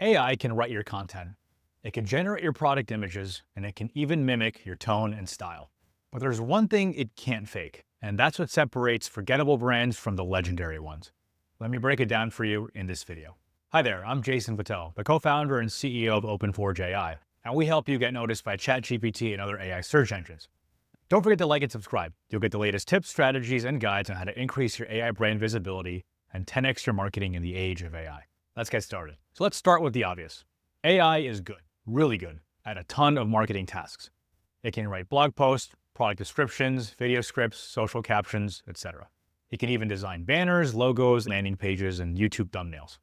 AI can write your content. It can generate your product images, and it can even mimic your tone and style. But there's one thing it can't fake, and that's what separates forgettable brands from the legendary ones. Let me break it down for you in this video. Hi there, I'm Jason Patel, the co-founder and CEO of OpenForge AI, and we help you get noticed by ChatGPT and other AI search engines. Don't forget to like and subscribe. You'll get the latest tips, strategies, and guides on how to increase your AI brand visibility and 10x your marketing in the age of AI. Let's get started. So let's start with the obvious. AI is good, really good, at a ton of marketing tasks. It can write blog posts, product descriptions, video scripts, social captions, etc. It can even design banners, logos, landing pages, and YouTube thumbnails.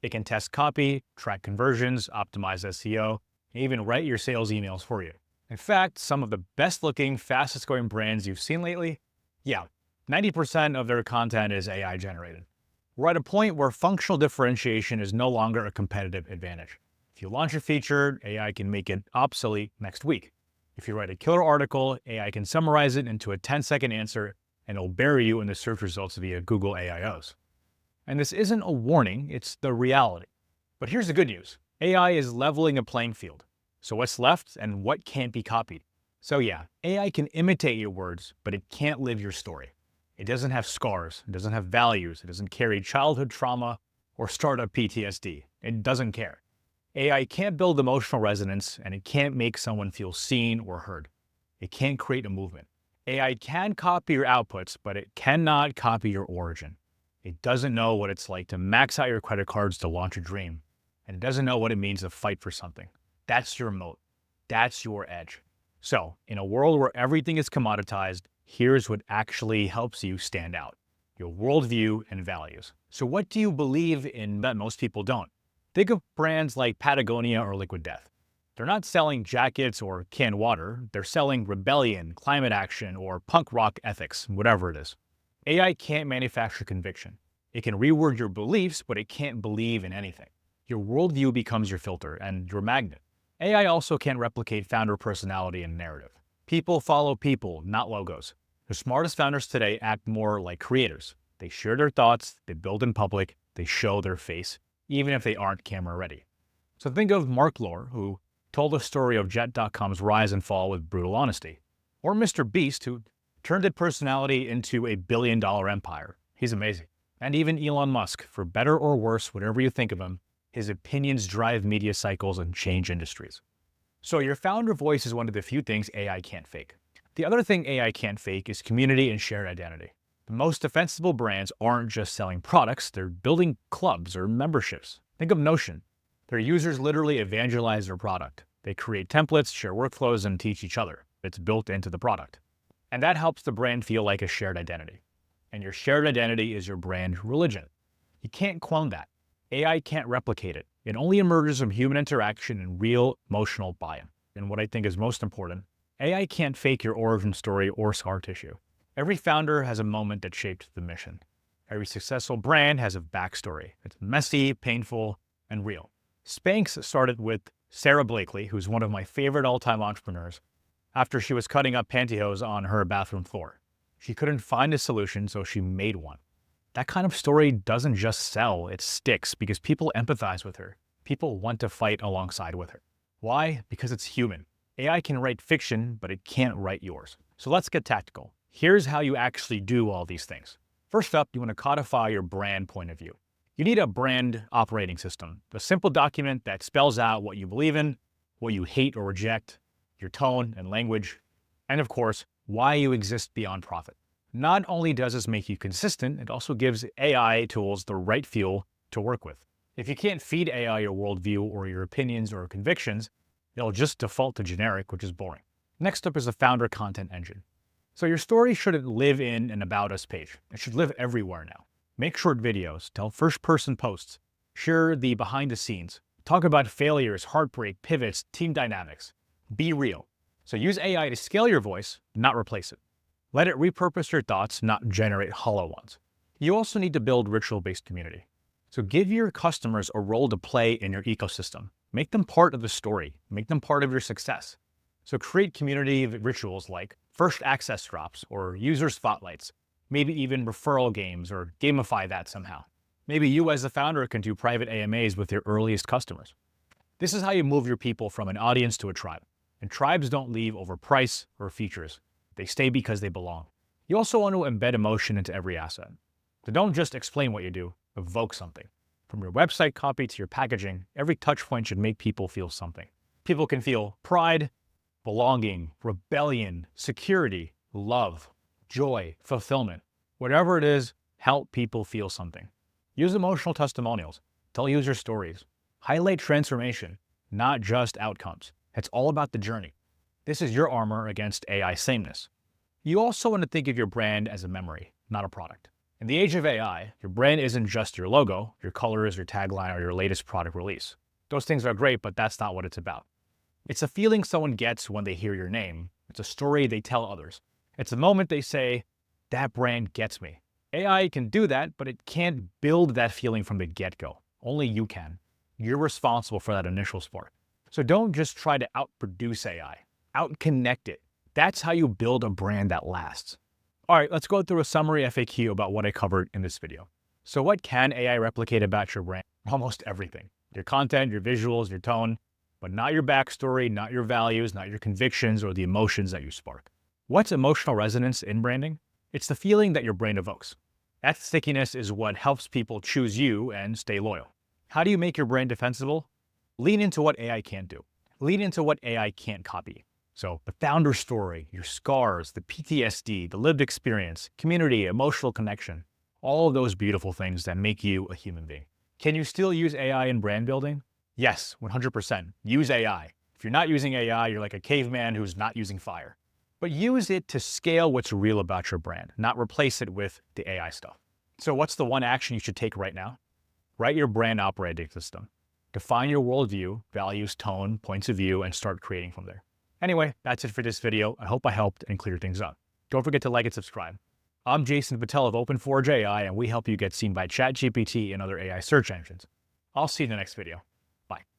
It can test copy, track conversions, optimize SEO, and even write your sales emails for you. In fact, some of the best looking, fastest growing brands you've seen lately, 90% of their content is AI generated. We're at a point where functional differentiation is no longer a competitive advantage. If you launch a feature, AI can make it obsolete next week. If you write a killer article, AI can summarize it into a 10-second answer and it'll bury you in the search results via Google AIOs. And this isn't a warning, it's the reality. But here's the good news. AI is leveling a playing field. So what's left and what can't be copied? So AI can imitate your words, but it can't live your story. It doesn't have scars, it doesn't have values, it doesn't carry childhood trauma or startup PTSD. It doesn't care. AI can't build emotional resonance and it can't make someone feel seen or heard. It can't create a movement. AI can copy your outputs, but it cannot copy your origin. It doesn't know what it's like to max out your credit cards to launch a dream. And it doesn't know what it means to fight for something. That's your moat. That's your edge. So, in a world where everything is commoditized, here's what actually helps you stand out. Your worldview and values. So what do you believe in that most people don't? Think of brands like Patagonia or Liquid Death. They're not selling jackets or canned water. They're selling rebellion, climate action, or punk rock ethics, whatever it is. AI can't manufacture conviction. It can reword your beliefs, but it can't believe in anything. Your worldview becomes your filter and your magnet. AI also can't replicate founder personality and narrative. People follow people, not logos. The smartest founders today act more like creators. They share their thoughts, they build in public, they show their face, even if they aren't camera ready. So think of Mark Lohr, who told the story of Jet.com's rise and fall with brutal honesty. Or Mr. Beast, who turned his personality into a billion-dollar empire. He's amazing. And even Elon Musk, for better or worse, whatever you think of him, his opinions drive media cycles and change industries. So your founder voice is one of the few things AI can't fake. The other thing AI can't fake is community and shared identity. The most defensible brands aren't just selling products, they're building clubs or memberships. Think of Notion. Their users literally evangelize their product. They create templates, share workflows, and teach each other. It's built into the product. And that helps the brand feel like a shared identity. And your shared identity is your brand religion. You can't clone that. AI can't replicate it. It only emerges from human interaction and real emotional buy-in. And what I think is most important, AI can't fake your origin story or scar tissue. Every founder has a moment that shaped the mission. Every successful brand has a backstory. It's messy, painful, and real. Spanx started with Sarah Blakely, who's one of my favorite all-time entrepreneurs, after she was cutting up pantyhose on her bathroom floor. She couldn't find a solution, so she made one. That kind of story doesn't just sell, it sticks because people empathize with her. People want to fight alongside with her. Why? Because it's human. AI can write fiction, but it can't write yours. So let's get tactical. Here's how you actually do all these things. First up, you want to codify your brand point of view. You need a brand operating system, a simple document that spells out what you believe in, what you hate or reject, your tone and language, and of course, why you exist beyond profit. Not only does this make you consistent, it also gives AI tools the right fuel to work with. If you can't feed AI your worldview or your opinions or convictions, it'll just default to generic, which is boring. Next up is the founder content engine. So your story shouldn't live in an About Us page. It should live everywhere now. Make short videos, tell first-person posts, share the behind the scenes, talk about failures, heartbreak, pivots, team dynamics. Be real. So use AI to scale your voice, not replace it. Let it repurpose your thoughts, not generate hollow ones. You also need to build ritual-based community. So give your customers a role to play in your ecosystem. Make them part of the story. Make them part of your success. So create community rituals like first access drops or user spotlights, maybe even referral games or gamify that somehow. Maybe you as the founder can do private AMAs with your earliest customers. This is how you move your people from an audience to a tribe. And tribes don't leave over price or features. They stay because they belong. You also want to embed emotion into every asset. So don't just explain what you do, evoke something. From your website copy to your packaging, every touch point should make people feel something. People can feel pride, belonging, rebellion, security, love, joy, fulfillment. Whatever it is, help people feel something. Use emotional testimonials. Tell user stories. Highlight transformation, not just outcomes. It's all about the journey. This is your armor against AI sameness. You also want to think of your brand as a memory, not a product. In the age of AI, your brand isn't just your logo, your colors, your tagline, or your latest product release. Those things are great, but that's not what it's about. It's a feeling someone gets when they hear your name. It's a story they tell others. It's a moment they say, that brand gets me. AI can do that, but it can't build that feeling from the get-go. Only you can. You're responsible for that initial spark. So don't just try to outproduce AI. Out-connect it. That's how you build a brand that lasts. All right, let's go through a summary FAQ about what I covered in this video. So what can AI replicate about your brand? Almost everything. Your content, your visuals, your tone, but not your backstory, not your values, not your convictions, or the emotions that you spark. What's emotional resonance in branding? It's the feeling that your brand evokes. That stickiness is what helps people choose you and stay loyal. How do you make your brand defensible? Lean into what AI can't do. Lean into what AI can't copy. So the founder story, your scars, the PTSD, the lived experience, community, emotional connection, all of those beautiful things that make you a human being. Can you still use AI in brand building? Yes, 100%. Use AI. If you're not using AI, you're like a caveman who's not using fire. But use it to scale what's real about your brand, not replace it with the AI stuff. So what's the one action you should take right now? Write your brand operating system. Define your worldview, values, tone, points of view, and start creating from there. Anyway, that's it for this video. I hope I helped and cleared things up. Don't forget to like and subscribe. I'm Jason Patel of OpenForge AI, and we help you get seen by ChatGPT and other AI search engines. I'll see you in the next video. Bye.